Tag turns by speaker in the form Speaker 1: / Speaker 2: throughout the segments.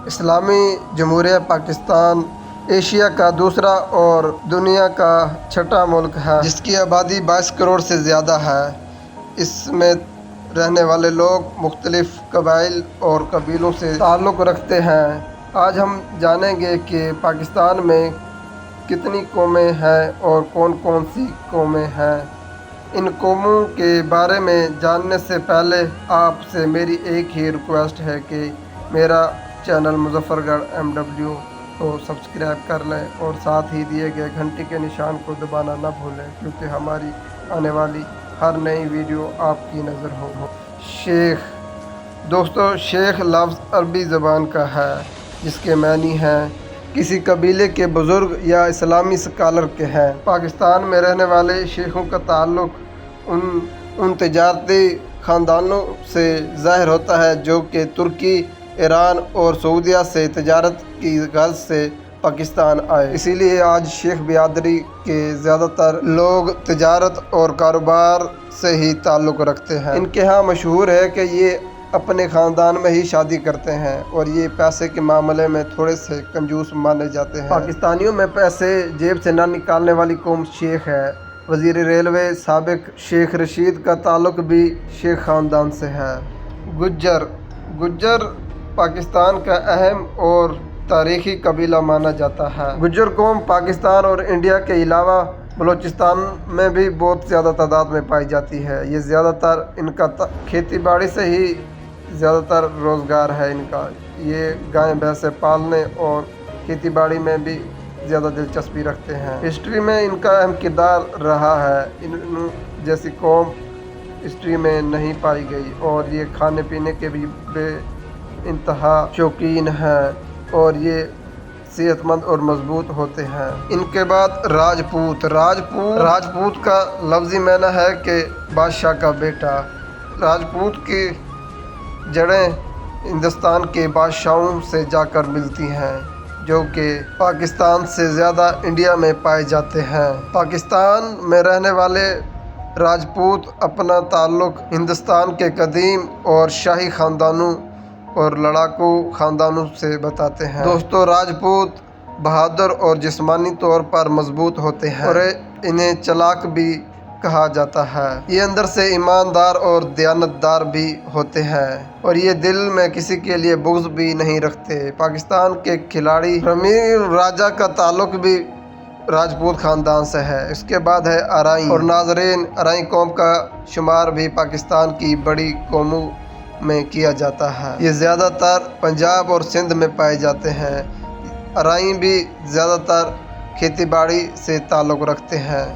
Speaker 1: اسلامی جمہوریہ پاکستان ایشیا کا دوسرا اور دنیا کا چھٹا ملک ہے جس کی آبادی 22 کروڑ سے زیادہ ہے۔ اس میں رہنے والے لوگ مختلف قبائل اور قبیلوں سے تعلق رکھتے ہیں۔ آج ہم جانیں گے کہ پاکستان میں کتنی قومیں ہیں اور کون کون سی قومیں ہیں۔ ان قوموں کے بارے میں جاننے سے پہلے آپ سے میری ایک ہی ریکویسٹ ہے کہ میرا چینل مظفر گڑھ MW کو سبسکرائب کر لیں اور ساتھ ہی دیے گئے گھنٹی کے نشان کو دبانا نہ بھولیں، کیونکہ ہماری آنے والی ہر نئی ویڈیو آپ کی نظر ہو۔ شیخ دوستو، شیخ لفظ عربی زبان کا ہے جس کے معنی ہیں کسی قبیلے کے بزرگ یا اسلامی اسکالر کے ہیں۔ پاکستان میں رہنے والے شیخوں کا تعلق ان تجارتی خاندانوں سے ظاہر ہوتا ہے جو کہ ترکی، ایران اور سعودیہ سے تجارت کی غرض سے پاکستان آئے۔ اسی لیے آج شیخ برادری کے زیادہ تر لوگ تجارت اور کاروبار سے ہی تعلق رکھتے ہیں۔ ان کے ہاں مشہور ہے کہ یہ اپنے خاندان میں ہی شادی کرتے ہیں اور یہ پیسے کے معاملے میں تھوڑے سے کنجوس مانے جاتے ہیں۔ پاکستانیوں میں پیسے جیب سے نہ نکالنے والی قوم شیخ ہے۔ وزیر ریلوے سابق شیخ رشید کا تعلق بھی شیخ خاندان سے ہے۔ گجر پاکستان کا اہم اور تاریخی قبیلہ مانا جاتا ہے۔ گجر قوم پاکستان اور انڈیا کے علاوہ بلوچستان میں بھی بہت زیادہ تعداد میں پائی جاتی ہے۔ یہ زیادہ تر ان کا کھیتی باڑی سے ہی زیادہ تر روزگار ہے ان کا۔ یہ گائے بھینسیں پالنے اور کھیتی باڑی میں بھی زیادہ دلچسپی رکھتے ہیں۔ ہسٹری میں ان کا اہم کردار رہا ہے۔ ان جیسی قوم ہسٹری میں نہیں پائی گئی اور یہ کھانے پینے کے بھی بے انتہا شوقین ہیں اور یہ صحت مند اور مضبوط ہوتے ہیں۔ ان کے بعد راجپوت کا لفظی معنی ہے کہ بادشاہ کا بیٹا۔ راجپوت کی جڑیں ہندوستان کے بادشاہوں سے جا کر ملتی ہیں جو کہ پاکستان سے زیادہ انڈیا میں پائے جاتے ہیں۔ پاکستان میں رہنے والے راجپوت اپنا تعلق ہندوستان کے قدیم اور شاہی خاندانوں اور لڑاکو خاندانوں سے بتاتے ہیں۔ دوستو، راجپوت بہادر اور جسمانی طور پر مضبوط ہوتے ہیں اور انہیں چالاک بھی کہا جاتا ہے۔ یہ اندر سے ایماندار اور دیانتدار بھی ہوتے ہیں اور یہ دل میں کسی کے لیے بغض بھی نہیں رکھتے۔ پاکستان کے کھلاڑی پرمیر راجہ کا تعلق بھی راجپوت خاندان سے ہے۔ اس کے بعد ہے ارائیں اور ناظرین، ارائیں قوم کا شمار بھی پاکستان کی بڑی قوموں میں کیا جاتا ہے۔ یہ زیادہ تر پنجاب اور سندھ میں پائے جاتے ہیں۔ ارائیں بھی زیادہ تر کھیتی باڑی سے تعلق رکھتے ہیں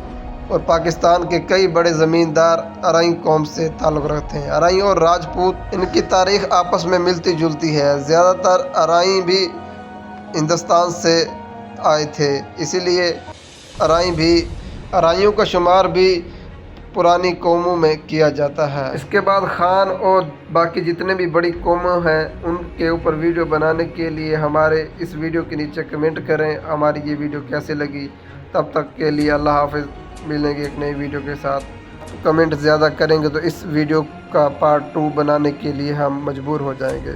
Speaker 1: اور پاکستان کے کئی بڑے زمیندار ارائیں قوم سے تعلق رکھتے ہیں۔ ارائیں اور راجپوت، ان کی تاریخ آپس میں ملتی جلتی ہے۔ زیادہ تر ارائیں بھی ہندوستان سے آئے تھے، اسی لیے ارائیوں کا شمار بھی پرانی قوموں میں کیا جاتا ہے۔ اس کے بعد خان اور باقی جتنے بھی بڑی قومیں ہیں ان کے اوپر ویڈیو بنانے کے لیے ہمارے اس ویڈیو کے نیچے کمنٹ کریں ہماری یہ ویڈیو کیسے لگی۔ تب تک کے لیے اللہ حافظ، ملیں گے ایک نئی ویڈیو کے ساتھ۔ کمنٹ زیادہ کریں گے تو اس ویڈیو کا پارٹ 2 بنانے کے لیے ہم مجبور ہو جائیں گے۔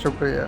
Speaker 1: شکریہ۔